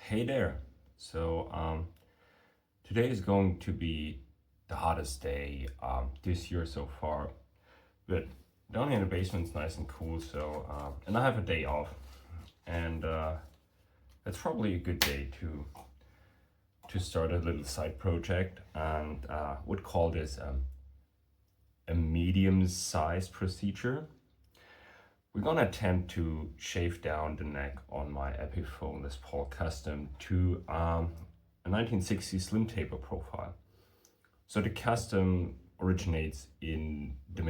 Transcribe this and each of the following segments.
Hey there. Today is going to be the hottest day this year so far. But down here in the basement's nice and cool. And I have a day off, and it's probably a good day to start a little side project, and would call this a medium-sized procedure. We're gonna attempt to shave down the neck on my Epiphone Les Paul Custom to a 1960 slim taper profile. So the custom originates in the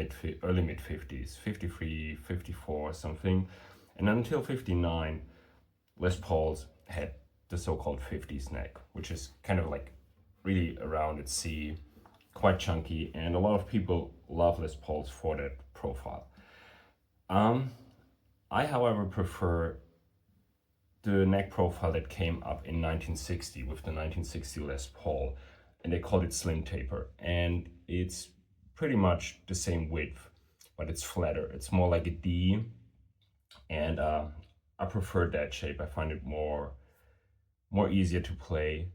early mid 50s, 53, 54 something, and until 59, Les Pauls had the so-called 50s neck, which is kind of like really a rounded C, quite chunky, and a lot of people love Les Pauls for that profile. I, however, prefer the neck profile that came up in 1960 with the 1960 Les Paul, and they called it slim taper. And it's pretty much the same width, but it's flatter. It's more like a D, and I prefer that shape. I find it more easier to play,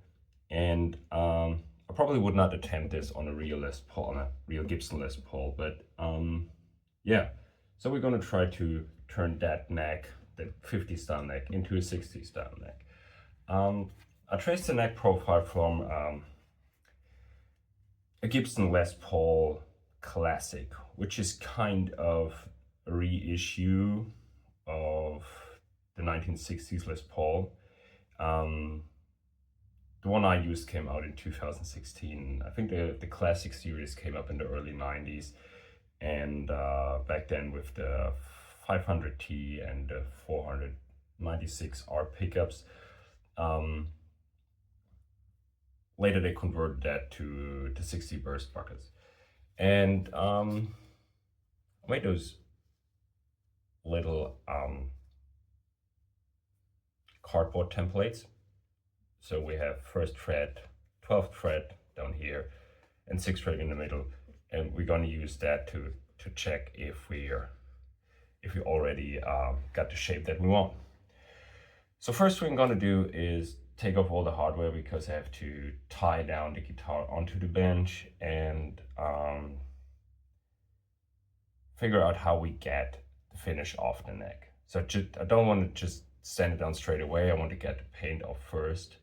and I probably would not attempt this on a real Les Paul, on a real Gibson Les Paul, but yeah. So we're gonna try to turn that neck, that 50 style neck, into a 60 style neck. I traced the neck profile from a Gibson Les Paul Classic, which is kind of a reissue of the 1960s Les Paul. The one I used came out in 2016. I think the Classic series came up in the early 90s. And back then with the 500T and the 496R pickups, later they converted that to the 60 burst buckets. And made those little cardboard templates. So we have first fret, 12th fret down here, and 6th fret in the middle. And we're going to use that to check if we already got the shape that we want. So first thing I'm going to do is take off all the hardware, because I have to tie down the guitar onto the bench and figure out how we get the finish off the neck. So I don't want to just sand it down straight away. I want to get the paint off first.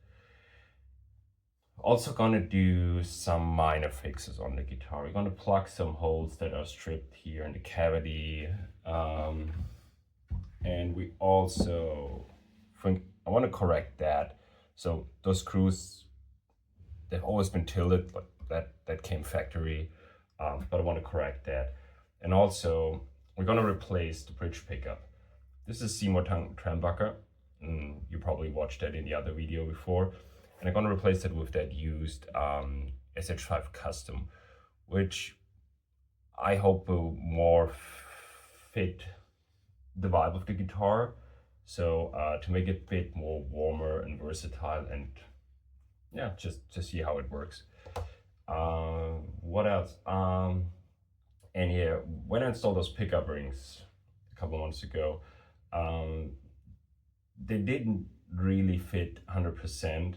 Also gonna do some minor fixes on the guitar. We're gonna plug some holes that are stripped here in the cavity. And we also think, I wanna correct that. So those screws, they've always been tilted, but that came factory. But I wanna correct that. And also, we're gonna replace the bridge pickup. This is Seymour Duncan Trembucker. You probably watched that in the other video before. And I'm gonna replace it with that used SH5 Custom, which I hope will more fit the vibe of the guitar. So to make it a bit more warmer and versatile, and yeah, just to see how it works. What else? And yeah, when I installed those pickup rings a couple months ago, they didn't really fit 100%.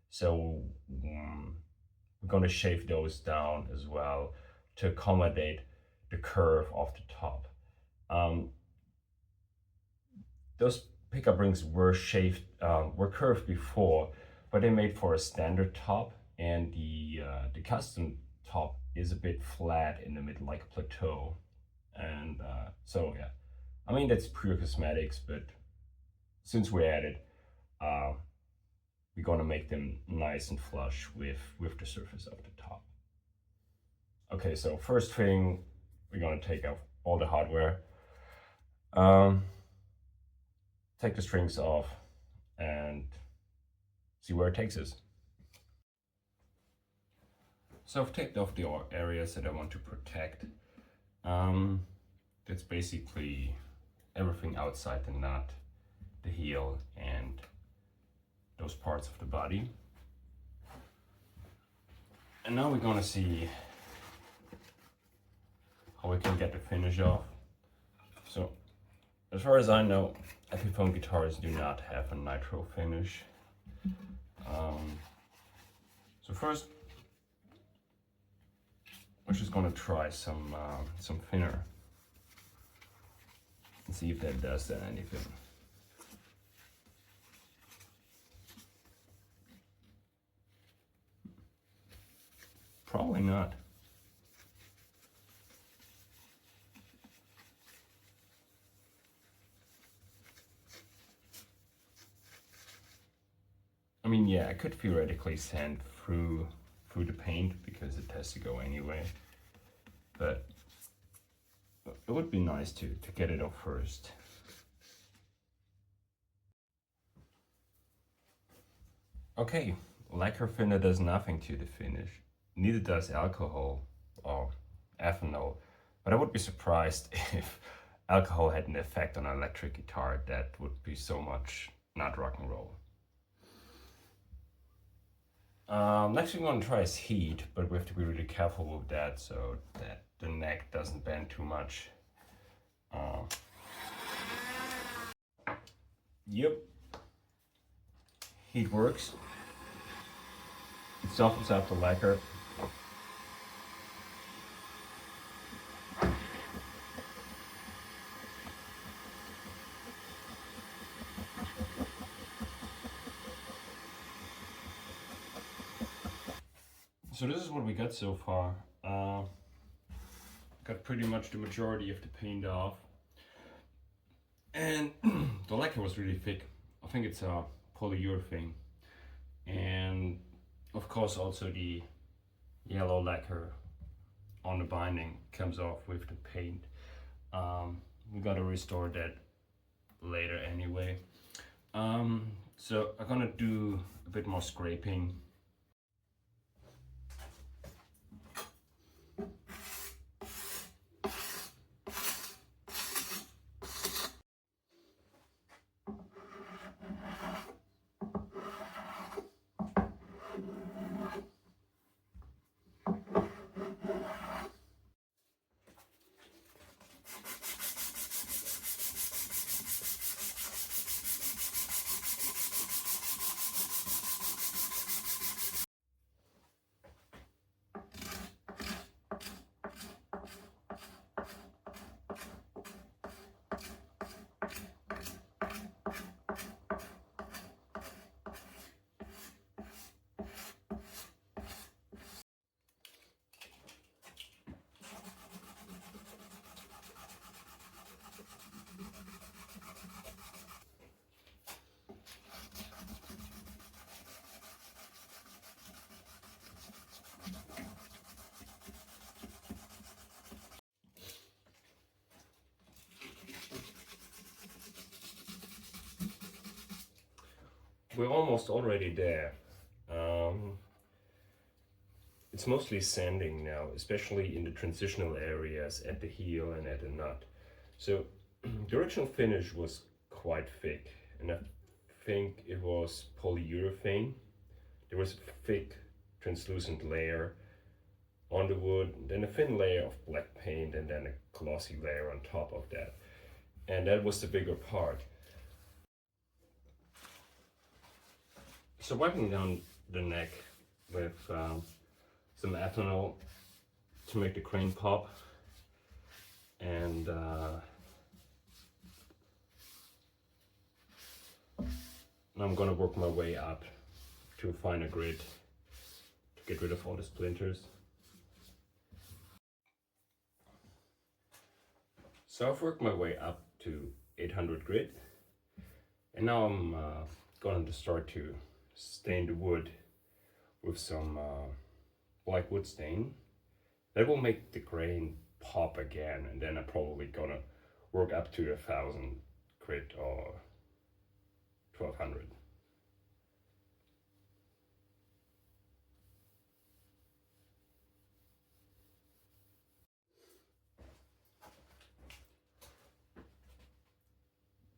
So we're going to shave those down as well to accommodate the curve of the top. Those pickup rings were curved before, but they made for a standard top, and the custom top is a bit flat in the middle, like a plateau. And so yeah, I mean, that's pure cosmetics, but since we're at it, we're gonna make them nice and flush with the surface of the top. Okay, so first thing, we're gonna take off all the hardware, take the strings off, and see where it takes us. So I've taped off the areas that I want to protect. That's basically everything outside the nut, the heel, and those parts of the body. And now we're gonna see how we can get the finish off. So As far as I know, Epiphone guitars do not have a nitro finish. So first, we're just gonna try some thinner and see if that does then anything. Probably not. I mean, yeah, I could theoretically sand through the paint because it has to go anyway, but it would be nice to get it off first. Okay, lacquer thinner does nothing to the finish. Neither does alcohol or ethanol, but I would be surprised if alcohol had an effect on an electric guitar. That would be so much not rock and roll. Next we're going to try is heat, but we have to be really careful with that so that the neck doesn't bend too much. Yep, heat works. It softens out the lacquer. So this is what we got so far. Got pretty much the majority of the paint off. And the lacquer was really thick. I think it's a polyurethane. And of course also the yellow lacquer on the binding comes off with the paint. We gotta restore that later anyway. So I'm gonna do a bit more scraping. We're almost already there. It's mostly sanding now, especially in the transitional areas at the heel and at the nut. So the original finish was quite thick, and I think it was polyurethane. There was a thick translucent layer on the wood, then a thin layer of black paint, and then a glossy layer on top of that. And that was the bigger part. So wiping down the neck with some ethanol to make the crane pop, and I'm gonna work my way up to a finer grit to get rid of all the splinters. So I've worked my way up to 800 grit, and now I'm going to start to stain the wood with some black wood stain. That will make the grain pop again, and then I'm probably gonna work up to 1000 grit or 1200.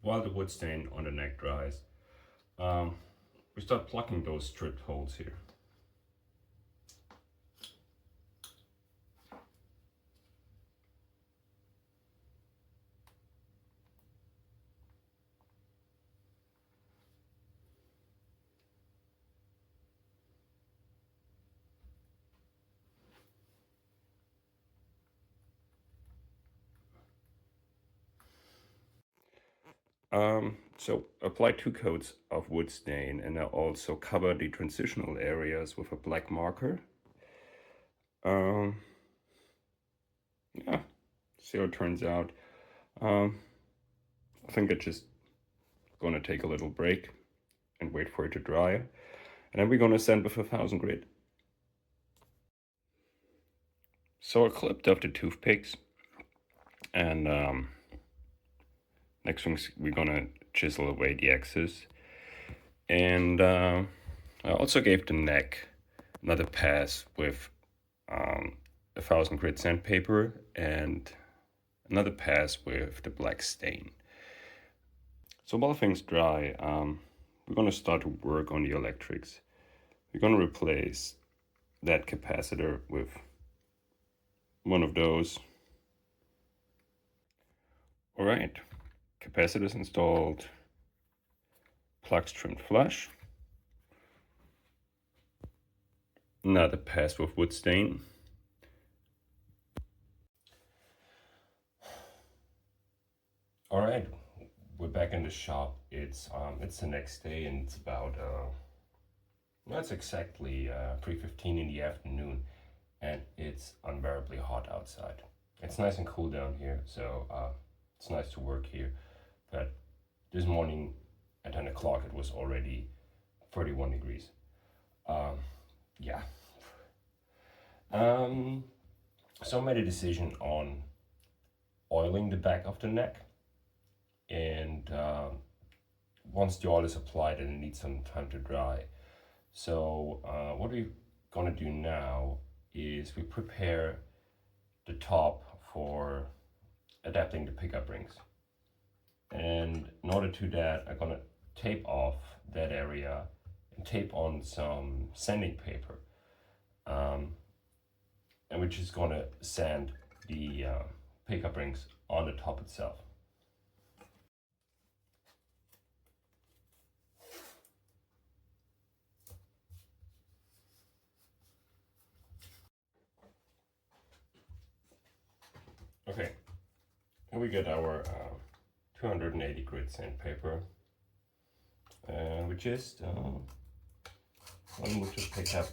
While the wood stain on the neck dries, we start plucking those stripped holes here. So apply 2 coats of wood stain, and I also cover the transitional areas with a black marker. Um, yeah, see how it turns out. I think it's just gonna take a little break and wait for it to dry. And then we're gonna sand with 1000 grit. So I clipped up the toothpicks, and next thing we're gonna chisel away the excess. And I also gave the neck another pass with 1000 grit sandpaper and another pass with the black stain. So while things dry, we're gonna start to work on the electrics. We're gonna replace that capacitor with one of those. All right, capacitors installed, plugs trimmed flush. Another pass with wood stain. All right, we're back in the shop. It's the next day, and it's about it's exactly 3:15 in the afternoon, and it's unbearably hot outside. It's nice and cool down here, so it's nice to work here. But this morning at 10 o'clock, it was already 31 degrees. Yeah. So I made a decision on oiling the back of the neck, and once the oil is applied, and it needs some time to dry. So what we're gonna do now is we prepare the top for adapting the pickup rings. And in order to that, I'm gonna tape off that area and tape on some sanding paper. And we're just gonna sand the pickup rings on the top itself. Okay, here we get our 280 grit sandpaper. We just want to pick up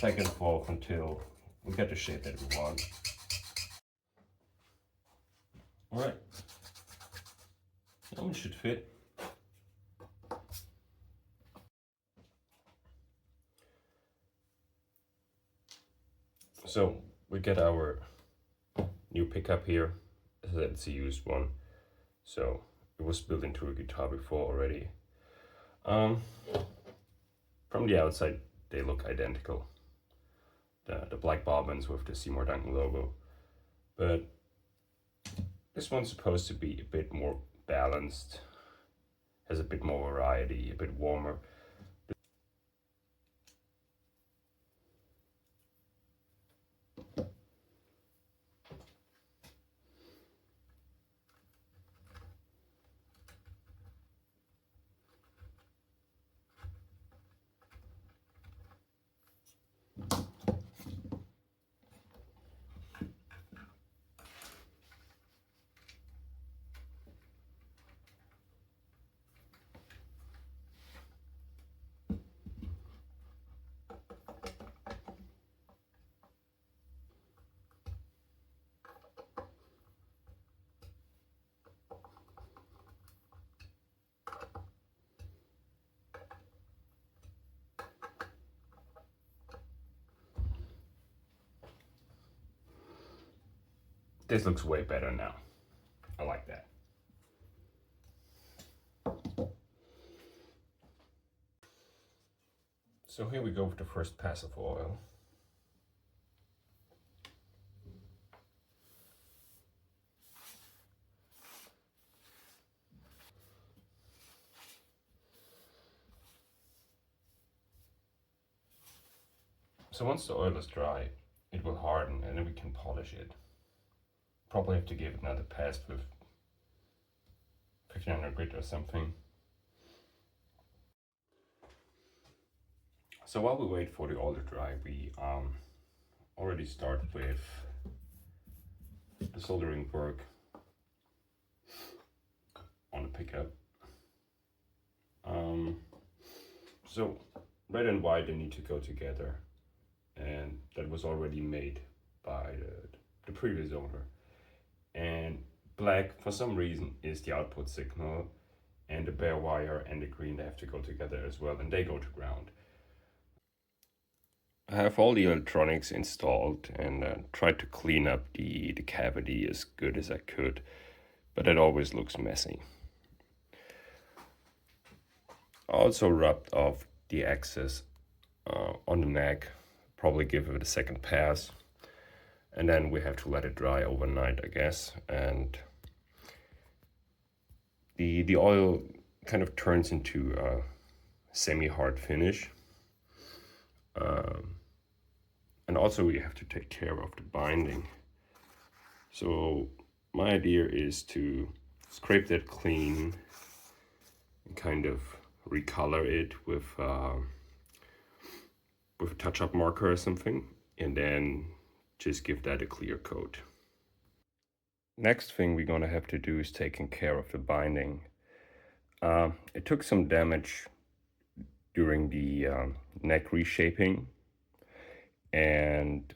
back and forth until we get the shape that we want. All right, that one should fit. So we get our new pickup here. It's a used one, so it was built into a guitar before already. From the outside, they look identical. The black bobbins with the Seymour Duncan logo, but this one's supposed to be a bit more balanced, has a bit more variety, a bit warmer. This looks way better now. I like that. So here we go with the first pass of oil. So once the oil is dry, it will harden and then we can polish it. Probably have to give it another pass with 1500 grit or something. So while we wait for the oil to dry, we already start with the soldering work. on the pickup. So red and white, they need to go together, and that was already made by the previous owner. And black, for some reason, is the output signal, and the bare wire and the green, they have to go together as well, and they go to ground. I have all the electronics installed and tried to clean up the cavity as good as I could, but it always looks messy. I also rubbed off the excess on the neck, probably give it a second pass, and then we have to let it dry overnight, I guess. And the oil kind of turns into a semi-hard finish. And also we have to take care of the binding. So my idea is to scrape that clean and kind of recolor it with a touch-up marker or something, and then just give that a clear coat. Next thing we're gonna have to do is taking care of the binding. It took some damage during the neck reshaping, and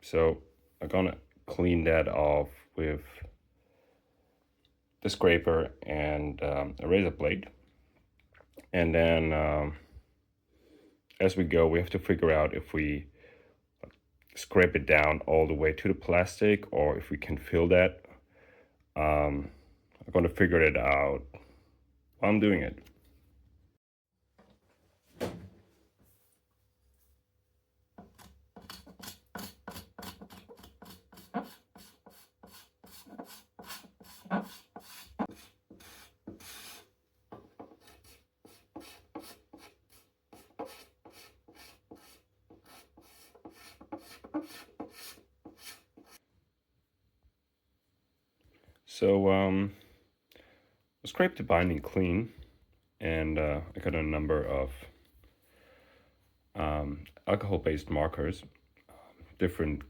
so I'm gonna clean that off with the scraper and a razor blade. And then as we go, we have to figure out if we scrape it down all the way to the plastic or if we can fill that. I'm going to figure it out while I'm doing it. So I scraped the binding clean, and I got a number of alcohol-based markers, different.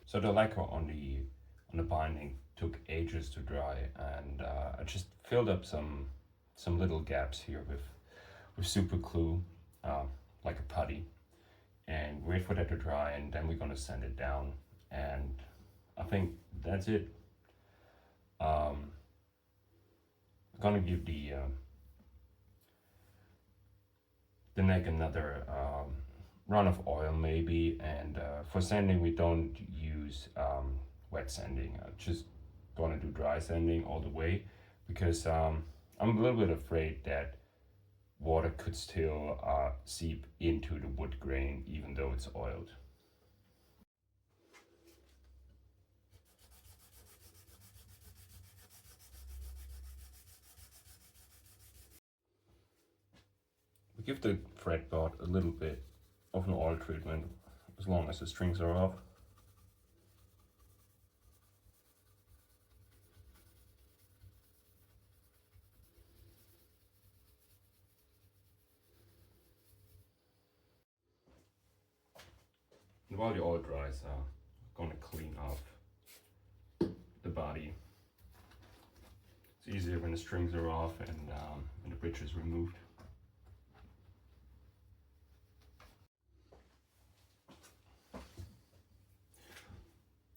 So the lacquer on the binding took ages to dry, and I just filled up some little gaps here with super glue, like a putty, and wait for that to dry, and then we're gonna sand it down, and I think that's it. I'm gonna give the neck another run of oil maybe, and for sanding we don't use wet sanding. I'm just gonna do dry sanding all the way, because I'm a little bit afraid that water could still seep into the wood grain even though it's oiled. We give the fretboard a little bit of an oil treatment as long as the strings are off. And while the oil dries, I'm gonna clean off the body. It's easier when the strings are off and the bridge is removed.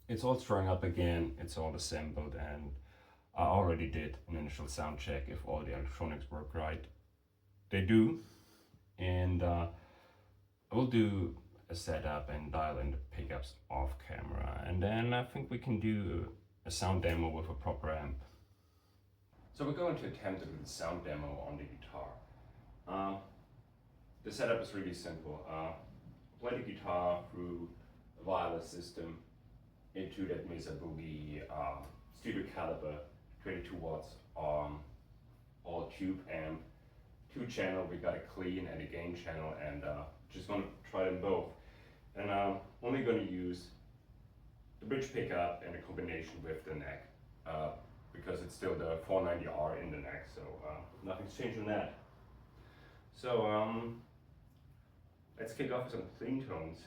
It's all strung up again, it's all assembled, and I already did an initial sound check if all the electronics work right. They do, and I will do a setup and dial in the pickups off camera, and then I think we can do a sound demo with a proper amp. So we're going to attempt to do the sound demo on the guitar. The setup is really simple. Play the guitar through a wireless system into that Mesa Boogie studio caliber 22 watts all tube amp, 2-channel. We got a clean and a gain channel, and just gonna try them both. And I'm only gonna use the bridge pickup and a combination with the neck. because it's still the 490R in the neck, so nothing's changed on that. So let's kick off with some clean tones.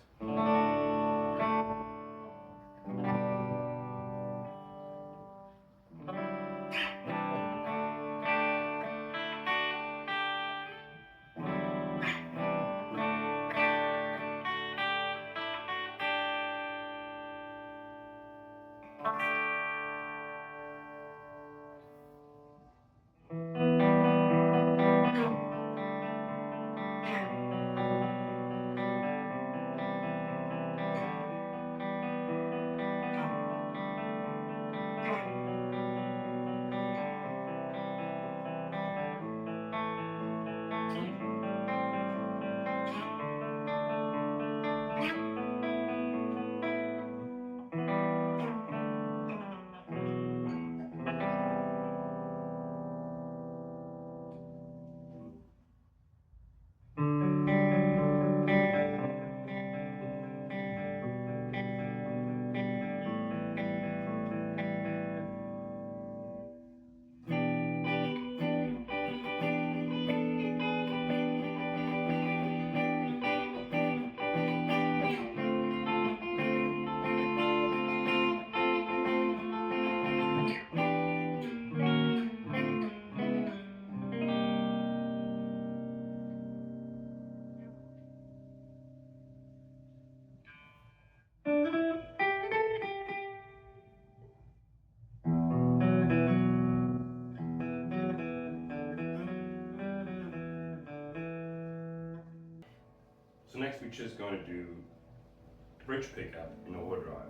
So next we're just going to do the bridge pickup in overdrive.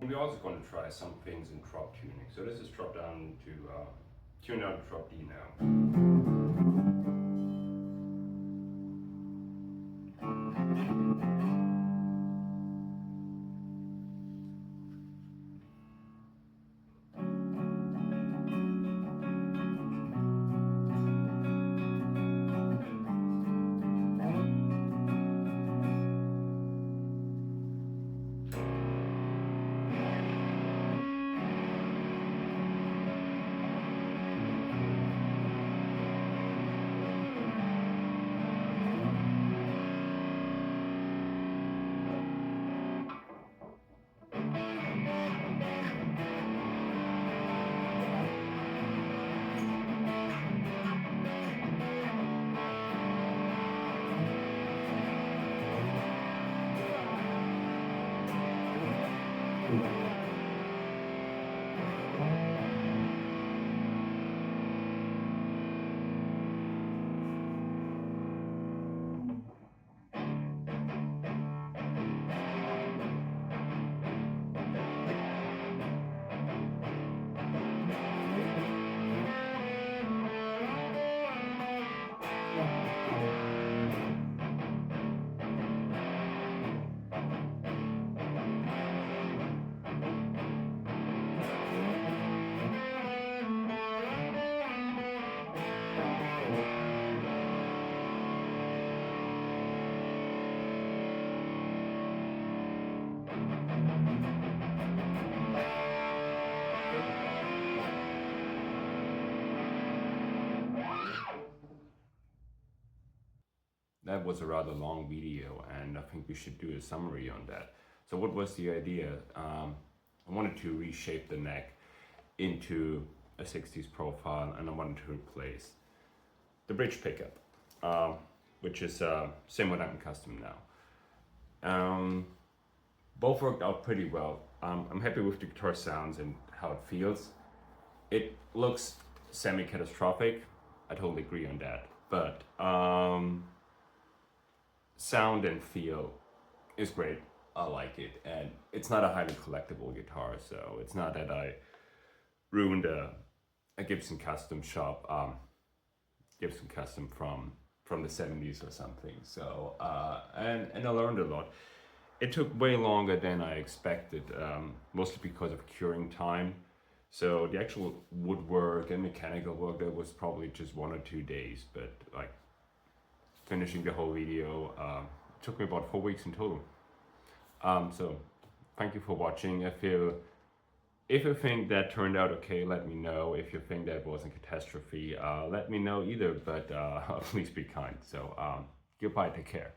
We're also going to try some things in drop tuning. So this is drop down to tune down to drop D now. that was a rather long video, and I think we should do a summary on that. So what was the idea? I wanted to reshape the neck into a 60s profile, and I wanted to replace the bridge pickup, which is Seymour Duncan custom now. Both worked out pretty well. I'm happy with the guitar sounds and how it feels. It looks semi-catastrophic, I totally agree on that, but sound and feel is great. I like it, and it's not a highly collectible guitar, so it's not that I ruined a Gibson custom shop, Gibson custom from the 70s or something. So and I learned a lot. It took way longer than I expected, mostly because of curing time. So the actual woodwork and mechanical work, that was probably just 1 or 2 days, but like finishing the whole video took me about 4 weeks in total. So thank you for watching. If you think that turned out okay, let me know. If you think that was a catastrophe, let me know either, but please be kind. So goodbye, take care.